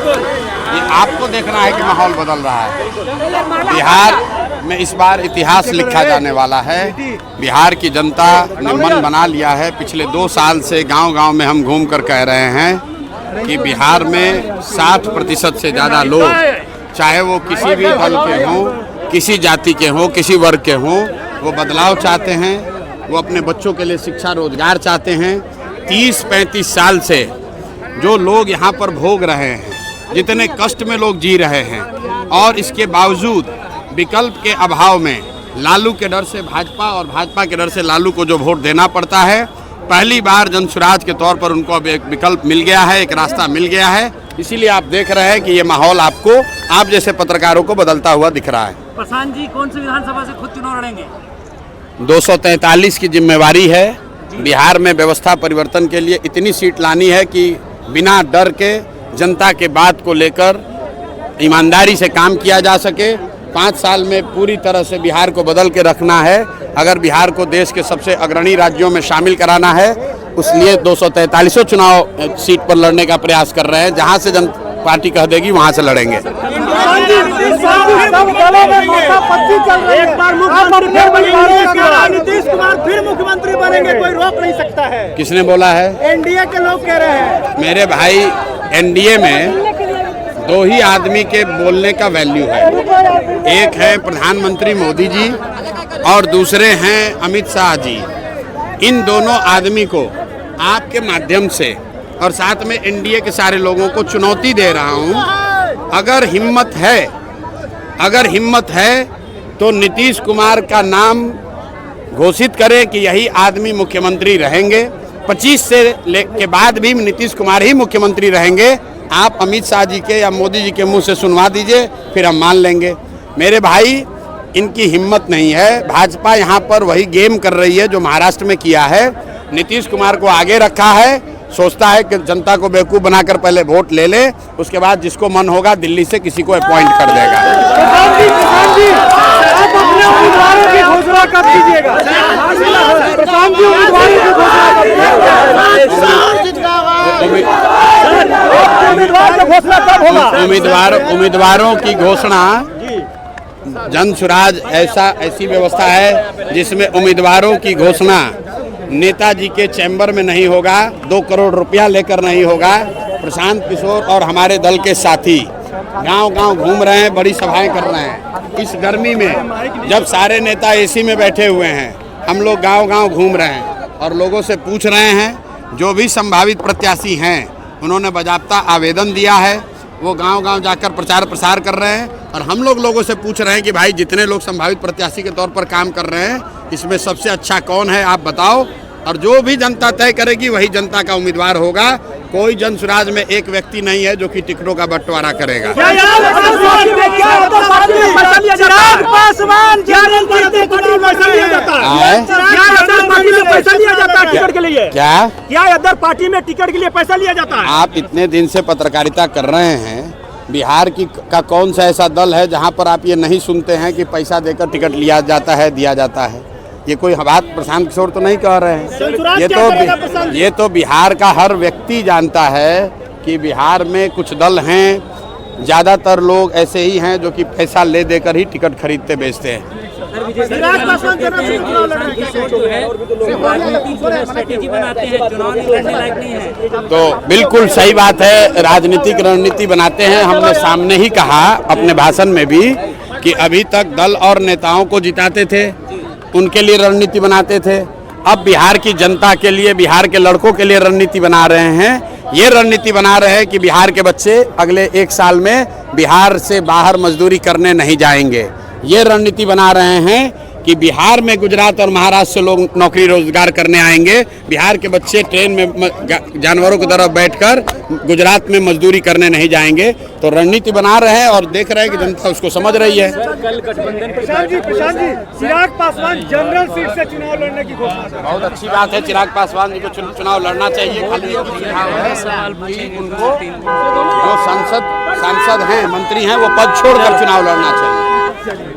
ये आपको देखना है कि माहौल बदल रहा है। बिहार में इस बार इतिहास लिखा जाने वाला है। बिहार की जनता ने मन बना लिया है। पिछले 2 साल से गांव-गांव में हम घूम कर कह रहे हैं कि बिहार में 60% से ज़्यादा लोग, चाहे वो किसी भी दल के हों, किसी जाति के हों, किसी वर्ग के हों, वो बदलाव चाहते हैं। वो अपने बच्चों के लिए शिक्षा रोजगार चाहते हैं। 30-35 साल से जो लोग यहाँ पर भोग रहे हैं, जितने कष्ट में लोग जी रहे हैं, और इसके बावजूद विकल्प के अभाव में लालू के डर से भाजपा और भाजपा के डर से लालू को जो वोट देना पड़ता है, पहली बार जनसुराज के तौर पर उनको अब एक विकल्प मिल गया है, एक रास्ता मिल गया है। इसीलिए आप देख रहे हैं कि ये माहौल आपको, आप जैसे पत्रकारों को बदलता हुआ दिख रहा है। प्रशांत जी कौन सी विधानसभा से खुद चुनाव लड़ेंगे? 243 की जिम्मेवारी है। बिहार में व्यवस्था परिवर्तन के लिए इतनी सीट लानी है कि बिना डर के जनता के बात को लेकर ईमानदारी से काम किया जा सके। 5 साल में पूरी तरह से बिहार को बदल के रखना है। अगर बिहार को देश के सबसे अग्रणी राज्यों में शामिल कराना है, उसलिए 243 चुनाव सीट पर लड़ने का प्रयास कर रहे हैं। जहां से जनता पार्टी कह देगी वहां से लड़ेंगे। एक बार नीतीश कुमार फिर मुख्यमंत्री बनेंगे, कोई रोक नहीं सकता है। किसने बोला है? एनडीए के लोग कह रहे हैं। मेरे भाई, एनडीए में 2 ही आदमी के बोलने का वैल्यू है। एक है प्रधानमंत्री मोदी जी और दूसरे हैं अमित शाह जी। इन दोनों आदमी को आपके माध्यम से और साथ में एनडीए के सारे लोगों को चुनौती दे रहा हूं, अगर हिम्मत है तो नीतीश कुमार का नाम घोषित करें कि यही आदमी मुख्यमंत्री रहेंगे। 25 से के बाद भी नीतीश कुमार ही मुख्यमंत्री रहेंगे। आप अमित शाह जी के या मोदी जी के मुंह से सुनवा दीजिए, फिर हम मान लेंगे। मेरे भाई, इनकी हिम्मत नहीं है। भाजपा यहाँ पर वही गेम कर रही है जो महाराष्ट्र में किया है। नीतीश कुमार को आगे रखा है, सोचता है कि जनता को बेवकूफ़ बनाकर पहले वोट ले ले, उसके बाद जिसको मन होगा दिल्ली से किसी को अपॉइंट कर देगा। आप अपने उम्मीदवारों की घोषणा कब कीजिएगा? प्रशांत जी, उम्मीदवार की घोषणा कब होगा? उम्मीदवारों की घोषणा जनसुराज ऐसी व्यवस्था है जिसमें उम्मीदवारों की घोषणा नेताजी के चैम्बर में नहीं होगा, 2 करोड़ रुपया लेकर नहीं होगा। प्रशांत किशोर और हमारे दल के साथी गांव-गांव घूम रहे हैं, बड़ी सभाएं कर रहे हैं। इस गर्मी में जब सारे नेता एसी में बैठे हुए हैं, हम लोग गांव-गांव घूम रहे हैं और लोगों से पूछ रहे हैं। जो भी संभावित प्रत्याशी हैं, उन्होंने बाकायदा आवेदन दिया है, वो गांव-गांव जाकर प्रचार प्रसार कर रहे हैं। और हम लोगों से पूछ रहे हैं कि भाई, जितने लोग संभावित प्रत्याशी के तौर पर काम कर रहे हैं, इसमें सबसे अच्छा कौन है, आप बताओ। और जो भी जनता तय करेगी वही जनता का उम्मीदवार होगा। कोई जनसुराज में एक व्यक्ति नहीं है जो कि टिकटों का बंटवारा करेगा। क्या अदर पार्टी में टिकट के लिए पैसा लिया जाता है? आप इतने दिन से पत्रकारिता कर रहे हैं, बिहार का कौन सा ऐसा दल है जहां पर आप ये नहीं सुनते हैं कि पैसा देकर टिकट लिया जाता है, दिया जाता है? ये कोई बात प्रशांत किशोर तो नहीं कह रहे हैं। ये तो बिहार का हर व्यक्ति जानता है कि बिहार में कुछ दल हैं, ज़्यादातर लोग ऐसे ही हैं जो कि पैसा ले देकर ही टिकट खरीदते बेचते हैं। तो बिल्कुल सही बात है, राजनीतिक रणनीति बनाते हैं। हमने सामने ही कहा अपने भाषण में भी कि अभी तक दल और नेताओं को जिताते थे, उनके लिए रणनीति बनाते थे। अब बिहार की जनता के लिए, बिहार के लड़कों के लिए रणनीति बना रहे हैं। ये रणनीति बना रहे हैं कि बिहार के बच्चे अगले 1 साल में बिहार से बाहर मजदूरी करने नहीं जाएंगे। ये रणनीति बना रहे हैं कि बिहार में गुजरात और महाराष्ट्र से लोग नौकरी रोजगार करने आएंगे। बिहार के बच्चे ट्रेन में जानवरों की तरह बैठकर गुजरात में मजदूरी करने नहीं जाएंगे। तो रणनीति बना रहे हैं और देख रहे हैं कि जनता उसको समझ रही है। प्रशांत जी, चिराग पासवान जनरल सीट से चुनाव लड़ने की घोषणा। बहुत अच्छी बात है, चिराग पासवान जी को चुनाव लड़ना चाहिए। खाली उनको जो सांसद हैं, मंत्री हैं, वो पद छोड़कर चुनाव लड़ना चाहिए।